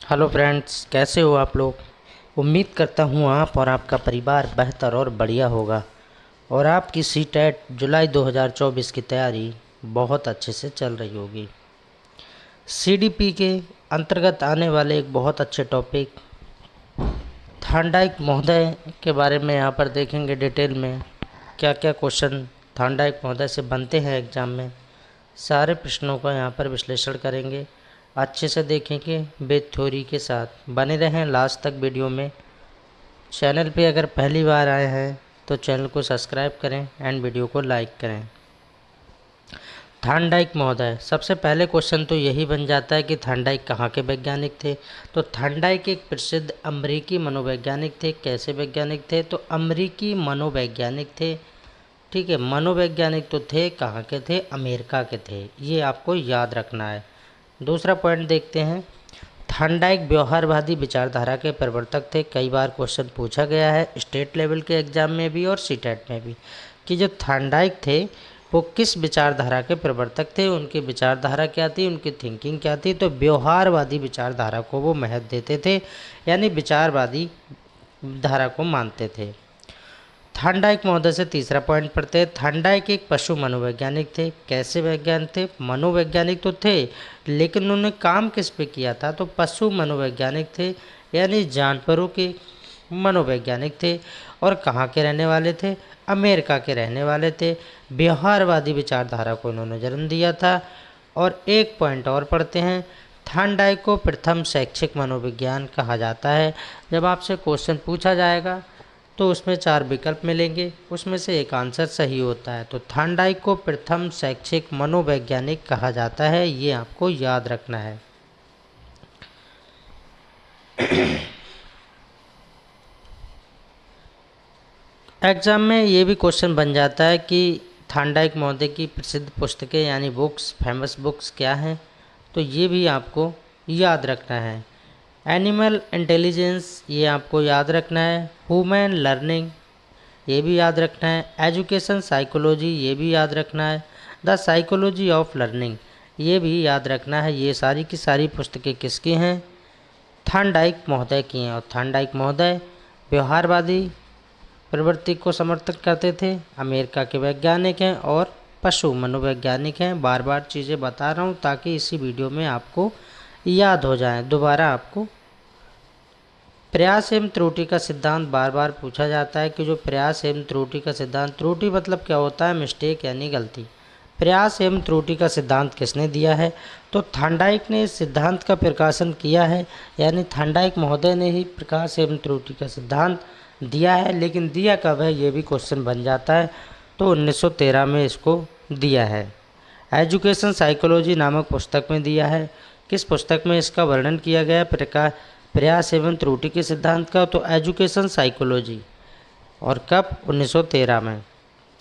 Hello friends, कैसे हो आप लोग। उम्मीद करता हूँ आप और आपका परिवार बेहतर और बढ़िया होगा और आपकी सीटेट जुलाई 2024 की तैयारी बहुत अच्छे से चल रही होगी। सीडीपी के अंतर्गत आने वाले एक बहुत अच्छे टॉपिक थांडाइक महोदय के बारे में यहाँ पर देखेंगे डिटेल में। क्या क्या क्वेश्चन थांडाइक महोदय से बनते हैं एग्ज़ाम में, सारे प्रश्नों का यहाँ पर विश्लेषण करेंगे। अच्छे से देखेंगे बेस थ्योरी के साथ। बने रहें लास्ट तक वीडियो में। चैनल पे अगर पहली बार आए हैं तो चैनल को सब्सक्राइब करें एंड वीडियो को लाइक करें। थांडाइक महोदय, सबसे पहले क्वेश्चन तो यही बन जाता है कि थांडाइक कहाँ के वैज्ञानिक थे। तो थांडाइक एक प्रसिद्ध अमेरिकी मनोवैज्ञानिक थे। कैसे वैज्ञानिक थे? तो अमेरिकी मनोवैज्ञानिक थे। ठीक है, मनोवैज्ञानिक तो थे, कहाँ के थे? अमेरिका के थे। ये आपको याद रखना है। दूसरा पॉइंट देखते हैं। थांडाइक व्यवहारवादी विचारधारा के प्रवर्तक थे। कई बार क्वेश्चन पूछा गया है स्टेट लेवल के एग्जाम में भी और सीटेट में भी कि जो थांडाइक थे वो किस विचारधारा के प्रवर्तक थे, उनकी विचारधारा क्या थी, उनकी थिंकिंग क्या थी। तो व्यवहारवादी विचारधारा को वो महत्व देते थे, यानी विचारवादी धारा को मानते थे। थांडाइक महोदय से तीसरा पॉइंट पढ़ते हैं। थांडाइक एक पशु मनोवैज्ञानिक थे। कैसे वैज्ञानिक थे? मनोवैज्ञानिक तो थे, लेकिन उन्होंने काम किस पे किया था? तो पशु मनोवैज्ञानिक थे, यानी जानवरों के मनोवैज्ञानिक थे। और कहाँ के रहने वाले थे? अमेरिका के रहने वाले थे। व्यवहारवादी विचारधारा को इन्होंने जन्म दिया था। और एक पॉइंट और पढ़ते हैं। थांडाइक को प्रथम शैक्षिक मनोविज्ञान कहा जाता है। जब आपसे क्वेश्चन पूछा जाएगा तो उसमें 4 विकल्प मिलेंगे, उसमें से एक आंसर सही होता है। तो थांडाइक को प्रथम शैक्षिक मनोवैज्ञानिक कहा जाता है, ये आपको याद रखना है। एग्जाम में ये भी क्वेश्चन बन जाता है कि थांडाइक महोदय की प्रसिद्ध पुस्तकें यानी बुक्स, फेमस बुक्स क्या हैं। तो ये भी आपको याद रखना है। एनिमल इंटेलिजेंस, ये आपको याद रखना है। ह्यूमन लर्निंग, ये भी याद रखना है। एजुकेशन साइकोलॉजी, ये भी याद रखना है। द साइकोलॉजी ऑफ लर्निंग, ये भी याद रखना है। ये सारी की सारी पुस्तकें किसकी हैं? थांडाइक महोदय की हैं। और थांडाइक महोदय व्यवहारवादी प्रवृत्ति को समर्थन करते थे, अमेरिका के वैज्ञानिक हैं और पशु मनोवैज्ञानिक हैं। बार बार चीज़ें बता रहा हूँ ताकि इसी वीडियो में आपको याद हो जाए। दोबारा आपको प्रयास एवं त्रुटि का सिद्धांत बार बार पूछा जाता है कि जो प्रयास एवं त्रुटि का सिद्धांत, त्रुटि मतलब क्या होता है? मिस्टेक यानी गलती। प्रयास एवं त्रुटि का सिद्धांत किसने दिया है? तो थांडाइक ने इस सिद्धांत का प्रकाशन किया है, यानी थांडाइक महोदय ने ही प्रकाश एवं त्रुटि का सिद्धांत दिया है। लेकिन दिया कब है, ये भी क्वेश्चन बन जाता है। तो 1913 में इसको दिया है। एजुकेशन साइकोलॉजी नामक पुस्तक में दिया है। किस पुस्तक में इसका वर्णन किया गया है प्रयास एवं त्रुटि के सिद्धांत का? तो एजुकेशन साइकोलॉजी। और कब? 1913 में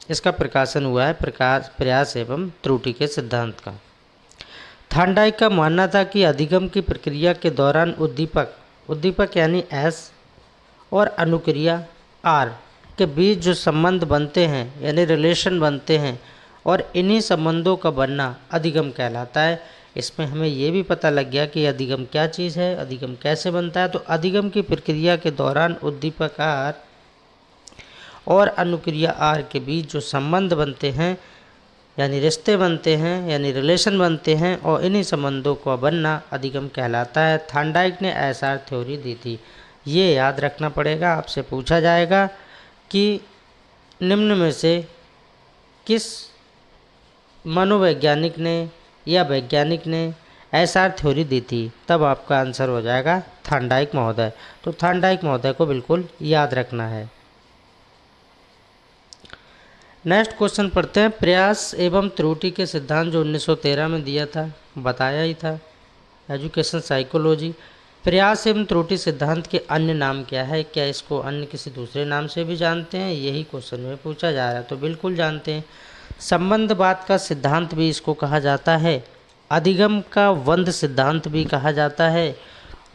इसका प्रकाशन हुआ है, प्रयास एवं त्रुटि के सिद्धांत का। थांडाइक का मानना था कि अधिगम की प्रक्रिया के दौरान उद्दीपक यानी एस और अनुक्रिया आर के बीच जो संबंध बनते हैं, यानी रिलेशन बनते हैं, और इन्हीं संबंधों का बनना अधिगम कहलाता है। इसमें हमें ये भी पता लग गया कि अधिगम क्या चीज़ है, अधिगम कैसे बनता है। तो अधिगम की प्रक्रिया के दौरान उद्दीपक आर और अनुक्रिया आर के बीच जो संबंध बनते हैं, यानी रिश्ते बनते हैं, यानी रिलेशन बनते हैं, और इन्हीं संबंधों का बनना अधिगम कहलाता है। थांडाइक ने एसआर थ्योरी दी थी। ये याद रखना पड़ेगा, आपसे पूछा जाएगा कि निम्न में से किस मनोवैज्ञानिक ने या वैज्ञानिक ने एसआर थ्योरी दी थी, तब आपका आंसर हो जाएगा थांडाइक महोदय। तो थांडाइक महोदय को बिल्कुल याद रखना है। नेक्स्ट क्वेश्चन पढ़ते हैं। प्रयास एवं त्रुटि के सिद्धांत जो 1913 में दिया था, बताया ही था। Education psychology. प्रयास एवं त्रुटि सिद्धांत के अन्य नाम क्या है? क्या इसको अन्य किसी दूसरे नाम से भी जानते हैं? यही क्वेश्चन में पूछा जा रहा है। तो बिल्कुल जानते हैं। संबंधवाद का सिद्धांत भी इसको कहा जाता है, अधिगम का वंध सिद्धांत भी कहा जाता है,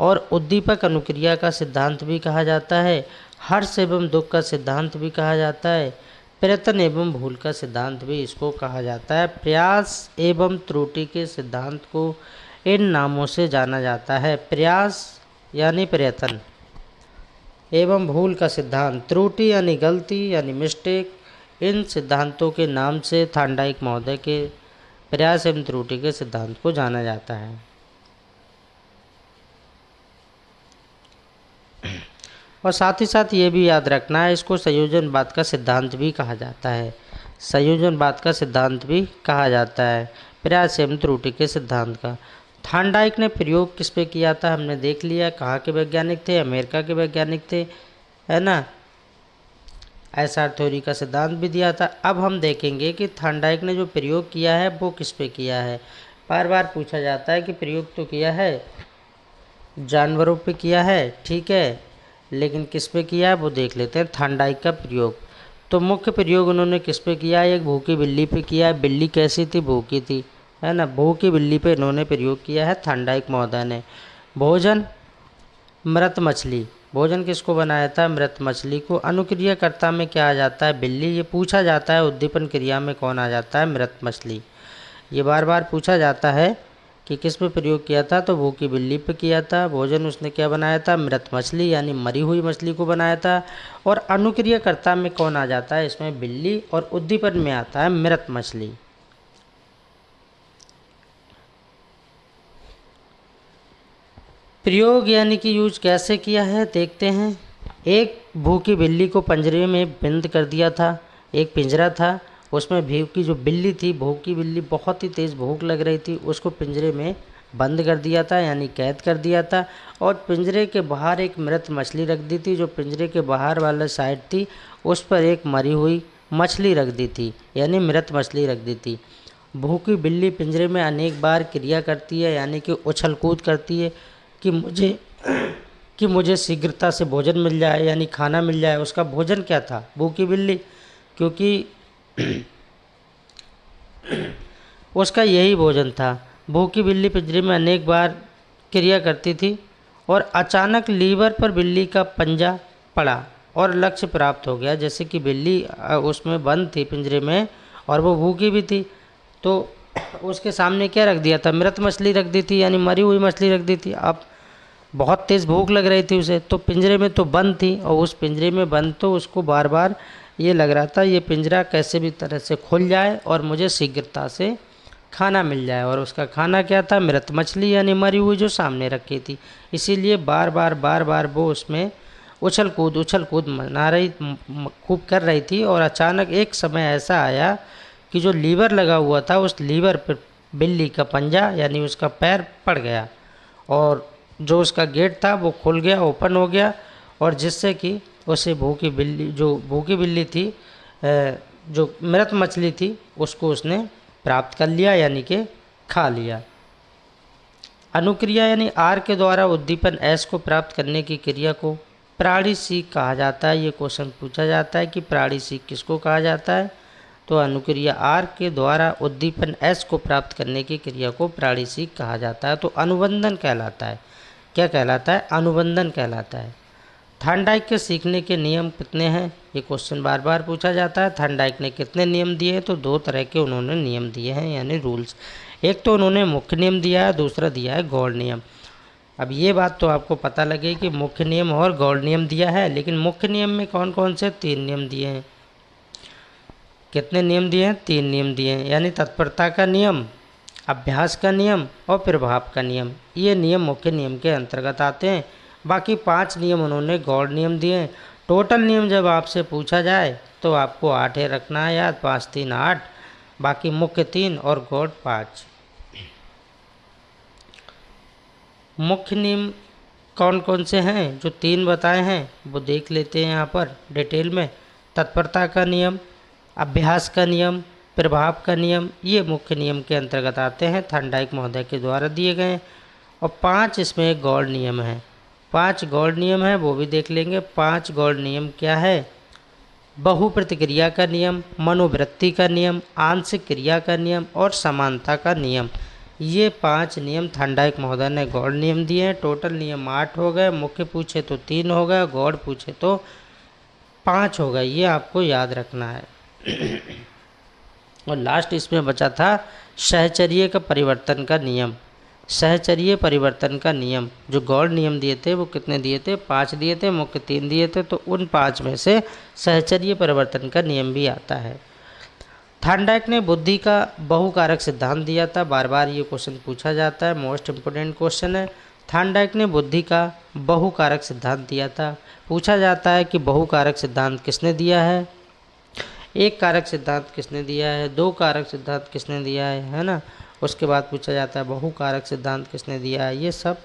और उद्दीपक अनुक्रिया का सिद्धांत भी कहा जाता है, हर्ष एवं दुख का सिद्धांत भी कहा जाता है, प्रयत्न एवं भूल का सिद्धांत भी इसको कहा जाता है। प्रयास एवं त्रुटि के सिद्धांत को इन नामों से जाना जाता है। प्रयास यानी प्रयत्न, एवं भूल का सिद्धांत, त्रुटि यानी गलती यानी मिस्टेक। इन सिद्धांतों के नाम से थार्नडाइक महोदय के प्रयास एवं त्रुटि के सिद्धांत को जाना जाता है। और साथ ही साथ ये भी याद रखना है, इसको संयोजनवाद का सिद्धांत भी कहा जाता है। संयोजनवाद का सिद्धांत भी कहा जाता है प्रयास एवं त्रुटि के सिद्धांत का। थार्नडाइक ने प्रयोग किस पे किया था हमने देख लिया, कहाँ के वैज्ञानिक थे, अमेरिका के वैज्ञानिक थे, है ना। एसआर थ्योरी का सिद्धांत भी दिया था। अब हम देखेंगे कि थार्नडाइक ने जो प्रयोग किया है वो किस पे किया है। बार बार पूछा जाता है कि प्रयोग तो किया है जानवरों पे किया है, ठीक है, लेकिन किस पे किया है वो देख लेते हैं। थार्नडाइक का प्रयोग, तो मुख्य प्रयोग उन्होंने किस पे किया है, एक भूखी बिल्ली पे किया है। बिल्ली कैसी थी, भूखी थी, है ना। भूखी बिल्ली पे इन्होंने प्रयोग किया है थार्नडाइक महोदय ने। भोजन, मृत मछली, भोजन किसको बनाया था, मृत मछली को। अनुक्रियाकर्ता में क्या आ जाता है, बिल्ली। ये पूछा जाता है उद्दीपन क्रिया में कौन आ जाता है, मृत मछली। ये बार बार पूछा जाता है कि किस पे प्रयोग किया था, तो भूखी बिल्ली पे किया था। भोजन उसने क्या बनाया था, मृत मछली यानी मरी हुई मछली को बनाया था। और अनुक्रियाकर्ता में कौन आ जाता है, इसमें बिल्ली, और उद्दीपन में आता है मृत मछली। प्रयोग यानी कि यूज कैसे किया है देखते हैं। एक भूखी बिल्ली को पिंजरे में बंद कर दिया था। एक पिंजरा था, उसमें भूखी जो बिल्ली थी, भूखी बिल्ली, बहुत ही तेज़ भूख लग रही थी, उसको पिंजरे में बंद कर दिया था यानी कैद कर दिया था। और पिंजरे के बाहर एक मृत मछली रख दी थी। जो पिंजरे के बाहर वाला साइड थी उस पर एक मरी हुई मछली रख दी थी यानी मृत मछली रख दी थी। भूखी बिल्ली पिंजरे में अनेक बार क्रिया करती है यानी कि उछल कूद करती है कि मुझे शीघ्रता से भोजन मिल जाए यानी खाना मिल जाए। उसका भोजन क्या था, भूखी बिल्ली, क्योंकि उसका यही भोजन था। भूखी बिल्ली पिंजरे में अनेक बार क्रिया करती थी और अचानक लीवर पर बिल्ली का पंजा पड़ा और लक्ष्य प्राप्त हो गया। जैसे कि बिल्ली उसमें बंद थी पिंजरे में और वो भूखी भी थी, तो उसके सामने क्या रख दिया था, मृत मछली रख दी थी यानी मरी हुई मछली रख दी थी। अब बहुत तेज़ भूख लग रही थी उसे, तो पिंजरे में तो बंद थी और उस पिंजरे में बंद तो उसको बार बार ये लग रहा था ये पिंजरा कैसे भी तरह से खुल जाए और मुझे शीघ्रता से खाना मिल जाए। और उसका खाना क्या था, मृत मछली यानी मरी हुई जो सामने रखी थी। इसीलिए बार बार वो उसमें उछल कूद मना रही खूब कर रही थी। और अचानक एक समय ऐसा आया कि जो लीवर लगा हुआ था उस लीवर पर बिल्ली का पंजा यानी उसका पैर पड़ गया और जो उसका गेट था वो खुल गया, ओपन हो गया। और जिससे कि उसे भूखी बिल्ली थी, जो मृत मछली थी, उसको उसने प्राप्त कर लिया यानी कि खा लिया। अनुक्रिया यानी आर के द्वारा उद्दीपन एस को प्राप्त करने की क्रिया को प्राणी सीख कहा जाता है। ये क्वेश्चन पूछा जाता है कि प्राणी सीख किसको कहा जाता है, तो अनुक्रिया आर के द्वारा उद्दीपन एस को प्राप्त करने की क्रिया को प्राणी सीख कहा जाता है। तो अनुबंधन कहलाता है। क्या कहलाता है, अनुबंधन कहलाता है। थार्नडाइक के सीखने के नियम कितने हैं, ये क्वेश्चन बार बार पूछा जाता है। थार्नडाइक ने कितने नियम दिए हैं, तो दो तरह के उन्होंने नियम दिए हैं यानी रूल्स। एक तो उन्होंने मुख्य नियम दिया है, दूसरा दिया है गौड़ नियम। अब ये बात तो आपको पता लगे कि मुख्य नियम और गौड़ नियम दिया है, लेकिन मुख्य नियम में कौन कौन से, 3 नियम दिए हैं। कितने नियम दिए हैं, 3 नियम दिए हैं, यानी तत्परता का नियम, अभ्यास का नियम और प्रभाव का नियम। ये नियम मुख्य नियम के अंतर्गत आते हैं। बाकी 5 नियम उन्होंने गौड़ नियम दिए हैं। टोटल नियम जब आपसे पूछा जाए तो आपको 8 रखना है याद, 5 3 8, बाकी मुख्य 3 और गौड़ 5। मुख्य नियम कौन कौन से हैं, जो 3 बताए हैं वो देख लेते हैं यहाँ पर डिटेल में। तत्परता का नियम, अभ्यास का नियम, प्रभाव का नियम, ये मुख्य नियम के अंतर्गत आते हैं, थार्नडाइक महोदय के द्वारा दिए गए। और 5 इसमें गौड़ नियम है। 5 गौड़ नियम है वो भी देख लेंगे। 5 गौड़ नियम क्या है, बहु प्रतिक्रिया का नियम, मनोवृत्ति का नियम, आंशिक क्रिया का नियम और समानता का नियम। ये 5 नियम थार्नडाइक महोदय ने गौड़ नियम दिए हैं। टोटल नियम 8 हो गए, मुख्य पूछे तो 3 हो गए, गौड़ पूछे तो 5 हो गए। ये आपको याद रखना है। और लास्ट इसमें बचा था सहचर्य का परिवर्तन का नियम। सहचर्य परिवर्तन का नियम, जो गौड़ नियम दिए थे वो कितने दिए थे? 5 दिए थे, मुख्य 3 दिए थे। तो उन 5 में से सहचर्य परिवर्तन का नियम भी आता है। थॉर्नडाइक ने बुद्धि का बहुकारक सिद्धांत दिया था। बार बार ये क्वेश्चन पूछा जाता है, मोस्ट इम्पोर्टेंट क्वेश्चन है। थॉर्नडाइक ने बुद्धि का बहुकारक सिद्धांत दिया था। पूछा जाता है कि बहुकारक सिद्धांत किसने दिया है, एक कारक सिद्धांत किसने दिया है, दो कारक सिद्धांत किसने दिया है ना। उसके बाद पूछा जाता है बहुकारक सिद्धांत किसने दिया है। ये सब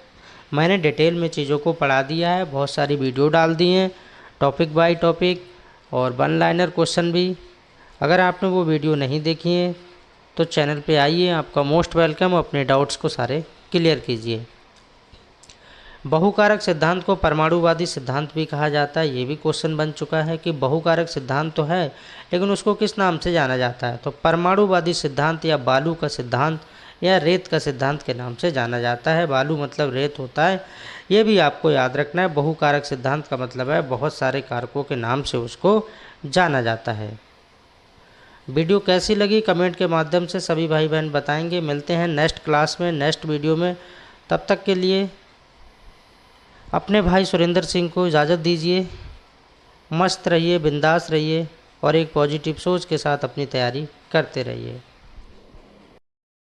मैंने डिटेल में चीज़ों को पढ़ा दिया है, बहुत सारी वीडियो डाल दी हैं टॉपिक बाय टॉपिक और वन लाइनर क्वेश्चन भी। अगर आपने वो वीडियो नहीं देखी है तो चैनल पे आइए, आपका मोस्ट वेलकम। अपने डाउट्स को सारे क्लियर कीजिए। बहुकारक सिद्धांत को परमाणुवादी सिद्धांत भी कहा जाता है। ये भी क्वेश्चन बन चुका है कि बहुकारक सिद्धांत तो है लेकिन उसको किस नाम से जाना जाता है। तो परमाणुवादी सिद्धांत या बालू का सिद्धांत या रेत का सिद्धांत के नाम से जाना जाता है। बालू मतलब रेत होता है, ये भी आपको याद रखना है। बहुकारक सिद्धांत का मतलब है बहुत सारे कारकों के नाम से उसको जाना जाता है। वीडियो कैसी लगी कमेंट के माध्यम से सभी भाई बहन बताएंगे। मिलते हैं नेक्स्ट क्लास में, नेक्स्ट वीडियो में। तब तक के लिए अपने भाई सुरेंद्र सिंह को इजाज़त दीजिए। मस्त रहिए, बिंदास रहिए और एक पॉजिटिव सोच के साथ अपनी तैयारी करते रहिए।